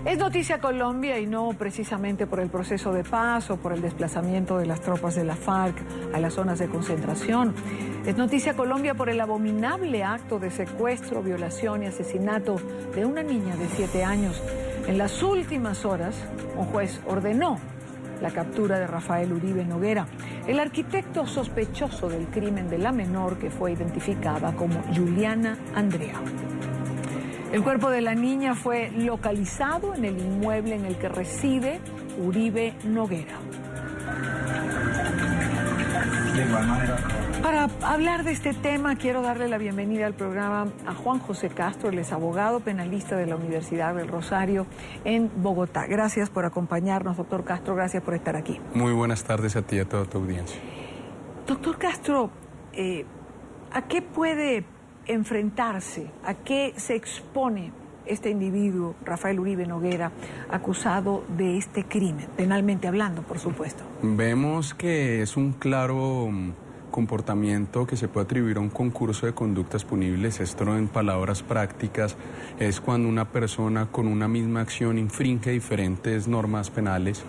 Es noticia Colombia y no precisamente por el proceso de paz o por el desplazamiento de las tropas de la FARC a las zonas de concentración. Es noticia Colombia por el abominable acto de secuestro, violación y asesinato de una niña de 7 años. En las últimas horas, un juez ordenó la captura de Rafael Uribe Noguera, el arquitecto sospechoso del crimen de la menor que fue identificada como Juliana Andrea. El cuerpo de la niña fue localizado en el inmueble en el que reside Uribe Noguera. Para hablar de este tema, quiero darle la bienvenida al programa a Juan José Castro, él es abogado penalista de la Universidad del Rosario en Bogotá. Gracias por acompañarnos, doctor Castro, gracias por estar aquí. Muy buenas tardes a ti y a toda tu audiencia. Doctor Castro, ¿a qué puede enfrentarse, a qué se expone este individuo, Rafael Uribe Noguera, acusado de este crimen, penalmente hablando, por supuesto? Vemos que es un claro comportamiento que se puede atribuir a un concurso de conductas punibles. Esto, en palabras prácticas, es cuando una persona con una misma acción infringe diferentes normas penales.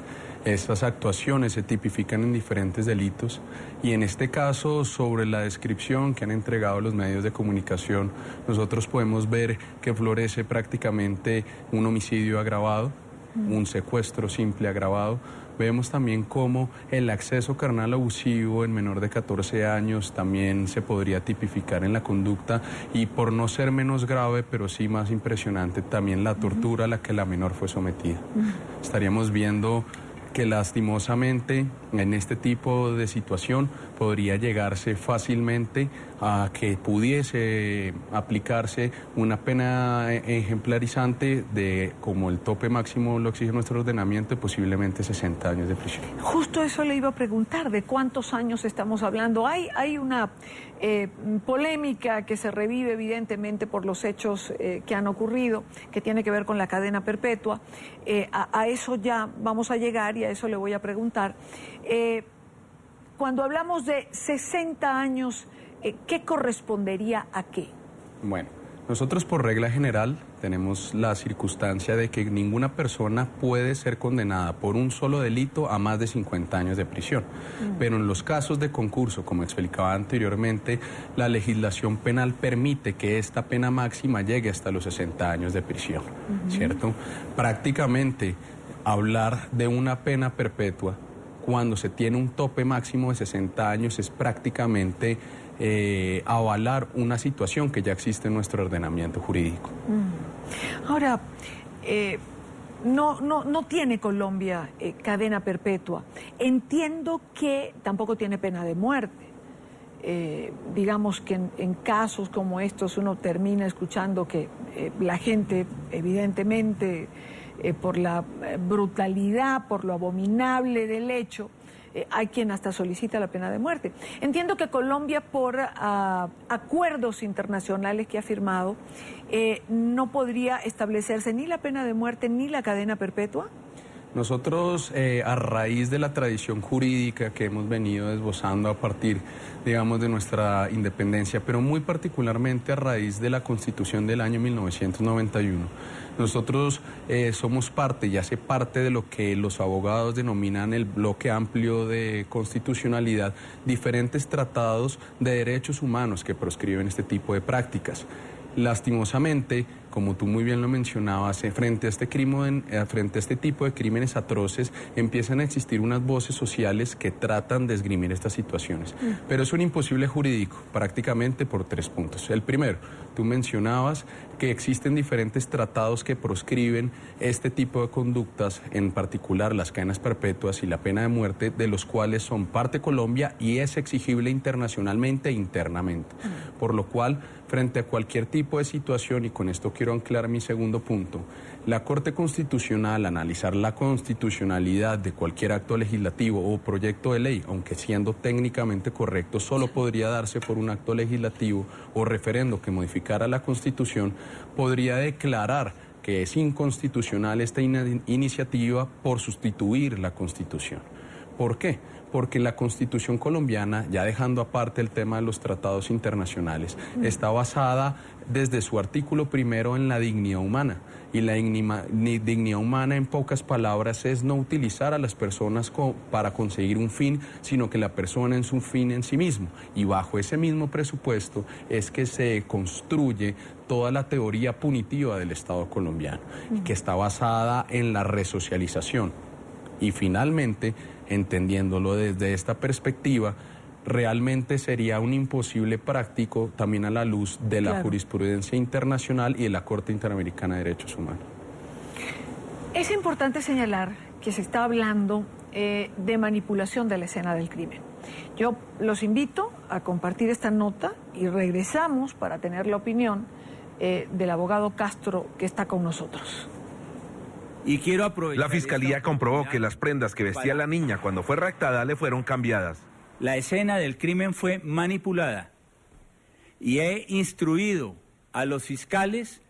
Estas actuaciones se tipifican en diferentes delitos y en este caso, sobre la descripción que han entregado los medios de comunicación, nosotros podemos ver que florece prácticamente un homicidio agravado, un secuestro simple agravado. Vemos también cómo el acceso carnal abusivo en menor de 14 años también se podría tipificar en la conducta y, por no ser menos grave, pero sí más impresionante, también la tortura a la que la menor fue sometida. Estaríamos viendo que lastimosamente en este tipo de situación podría llegarse fácilmente a que pudiese aplicarse una pena ejemplarizante de, como el tope máximo lo exige nuestro ordenamiento, posiblemente 60 años de prisión. Justo eso le iba a preguntar, ¿de cuántos años estamos hablando? Hay una polémica que se revive evidentemente por los hechos que han ocurrido, que tiene que ver con la cadena perpetua. A eso ya vamos a llegar y a eso le voy a preguntar. Cuando hablamos de 60 años, ¿qué correspondería a qué? Bueno, nosotros por regla general tenemos la circunstancia de que ninguna persona puede ser condenada por un solo delito a más de 50 años de prisión. Pero en los casos de concurso, como explicaba anteriormente, la legislación penal permite que esta pena máxima llegue hasta los 60 años de prisión, ¿cierto? Prácticamente hablar de una pena perpetua cuando se tiene un tope máximo de 60 años es prácticamente avalar una situación que ya existe en nuestro ordenamiento jurídico. Ahora, no tiene Colombia cadena perpetua. Entiendo que tampoco tiene pena de muerte. Digamos que en casos como estos uno termina escuchando que la gente, evidentemente, por la brutalidad, por lo abominable del hecho, hay quien hasta solicita la pena de muerte. Entiendo que Colombia, por acuerdos internacionales que ha firmado, no podría establecerse ni la pena de muerte ni la cadena perpetua. Nosotros, a raíz de la tradición jurídica que hemos venido esbozando a partir, digamos, de nuestra independencia, pero muy particularmente a raíz de la Constitución del año 1991, nosotros somos parte y hace parte de lo que los abogados denominan el bloque amplio de constitucionalidad, diferentes tratados de derechos humanos que proscriben este tipo de prácticas. Lastimosamente, como tú muy bien lo mencionabas, frente a este tipo de crímenes atroces, empiezan a existir unas voces sociales que tratan de esgrimir estas situaciones. Pero es un imposible jurídico, prácticamente por 3 puntos. El primero, tú mencionabas que existen diferentes tratados que proscriben este tipo de conductas, en particular las cadenas perpetuas y la pena de muerte, de los cuales son parte Colombia y es exigible internacionalmente e internamente. Por lo cual, frente a cualquier tipo de situación, y con esto quiero anclar mi segundo punto, la Corte Constitucional, al analizar la constitucionalidad de cualquier acto legislativo o proyecto de ley, aunque siendo técnicamente correcto, solo podría darse por un acto legislativo o referendo que modificara la Constitución, podría declarar que es inconstitucional esta iniciativa por sustituir la Constitución. ¿Por qué? Porque la Constitución colombiana, ya dejando aparte el tema de los tratados internacionales, está basada desde su artículo primero en la dignidad humana. Y la dignidad humana, en pocas palabras, es no utilizar a las personas para conseguir un fin, sino que la persona es un fin en sí mismo. Y bajo ese mismo presupuesto es que se construye toda la teoría punitiva del Estado colombiano, que está basada en la resocialización. Y finalmente, entendiéndolo desde esta perspectiva, realmente sería un imposible práctico también a la luz de la jurisprudencia internacional y de la Corte Interamericana de Derechos Humanos. Es importante señalar que se está hablando de manipulación de la escena del crimen. Yo los invito a compartir esta nota y regresamos para tener la opinión del abogado Castro, que está con nosotros. Y quiero aprovechar. La fiscalía comprobó que las prendas que vestía la niña cuando fue raptada le fueron cambiadas. La escena del crimen fue manipulada y he instruido a los fiscales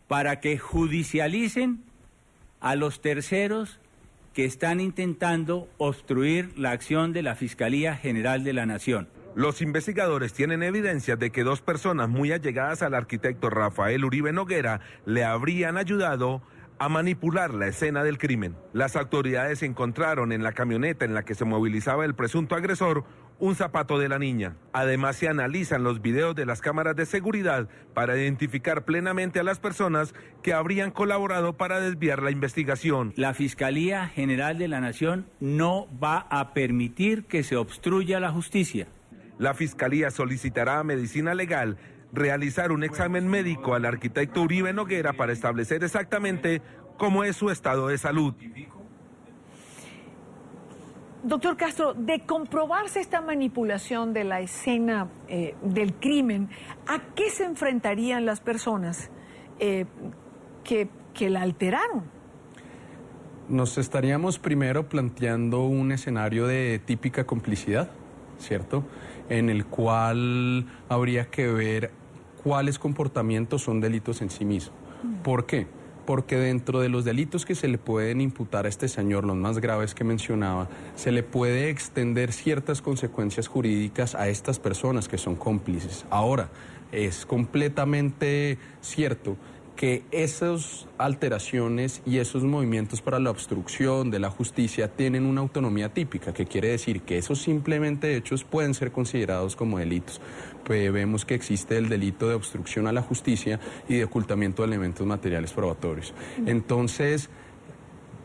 para que judicialicen a los terceros que están intentando obstruir la acción de la Fiscalía General de la Nación. Los investigadores tienen evidencias de que dos personas muy allegadas al arquitecto Rafael Uribe Noguera le habrían ayudado a manipular la escena del crimen. Las autoridades encontraron en la camioneta en la que se movilizaba el presunto agresor un zapato de la niña. Además, se analizan los videos de las cámaras de seguridad para identificar plenamente a las personas que habrían colaborado para desviar la investigación. La Fiscalía General de la Nación no va a permitir que se obstruya la justicia. La Fiscalía solicitará a Medicina Legal realizar un examen médico al arquitecto Uribe Noguera para establecer exactamente cómo es su estado de salud. Doctor Castro, de comprobarse esta manipulación de la escena del crimen, ¿a qué se enfrentarían las personas que la alteraron? Nos estaríamos primero planteando un escenario de típica complicidad, ¿cierto? En el cual habría que ver cuáles comportamientos son delitos en sí mismos. ¿Por qué? Porque dentro de los delitos que se le pueden imputar a este señor, los más graves que mencionaba, se le puede extender ciertas consecuencias jurídicas a estas personas que son cómplices. Ahora, es completamente cierto que esas alteraciones y esos movimientos para la obstrucción de la justicia tienen una autonomía típica, que quiere decir que esos simplemente hechos pueden ser considerados como delitos. Pues vemos que existe el delito de obstrucción a la justicia y de ocultamiento de elementos materiales probatorios. Entonces,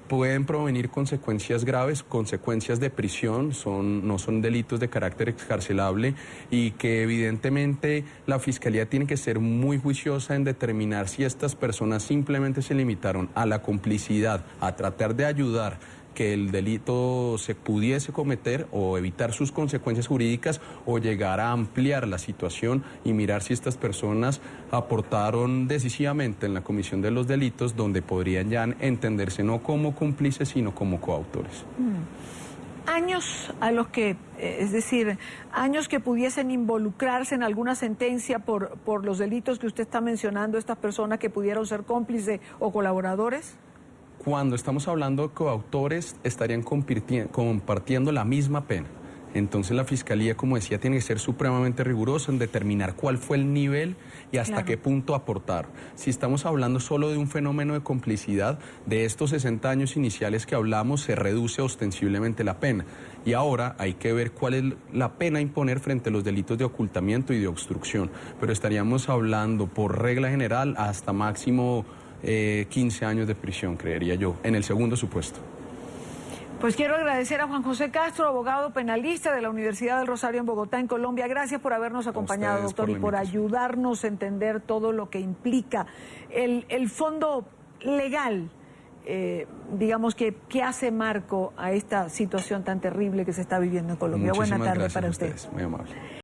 pueden provenir consecuencias graves, consecuencias de prisión, no son delitos de carácter excarcelable, y que evidentemente la Fiscalía tiene que ser muy juiciosa en determinar si estas personas simplemente se limitaron a la complicidad, a tratar de ayudar que el delito se pudiese cometer o evitar sus consecuencias jurídicas, o llegar a ampliar la situación y mirar si estas personas aportaron decisivamente en la comisión de los delitos, donde podrían ya entenderse no como cómplices, sino como coautores. Años a los que, es decir, años que pudiesen involucrarse en alguna sentencia por los delitos que usted está mencionando, estas personas que pudieron ser cómplices o colaboradores. Cuando estamos hablando de coautores, estarían compartiendo la misma pena. Entonces la Fiscalía, como decía, tiene que ser supremamente rigurosa en determinar cuál fue el nivel y hasta qué punto aportar. Si estamos hablando solo de un fenómeno de complicidad, de estos 60 años iniciales que hablamos, se reduce ostensiblemente la pena. Y ahora hay que ver cuál es la pena a imponer frente a los delitos de ocultamiento y de obstrucción. Pero estaríamos hablando, por regla general, hasta máximo 15 años de prisión, creería yo, en el segundo supuesto. Pues quiero agradecer a Juan José Castro, abogado penalista de la Universidad del Rosario en Bogotá, en Colombia. Gracias por habernos acompañado, doctor, y por ayudarnos a entender todo lo que implica el fondo legal, digamos, que hace marco a esta situación tan terrible que se está viviendo en Colombia. Buena tarde para ustedes. Muy amable.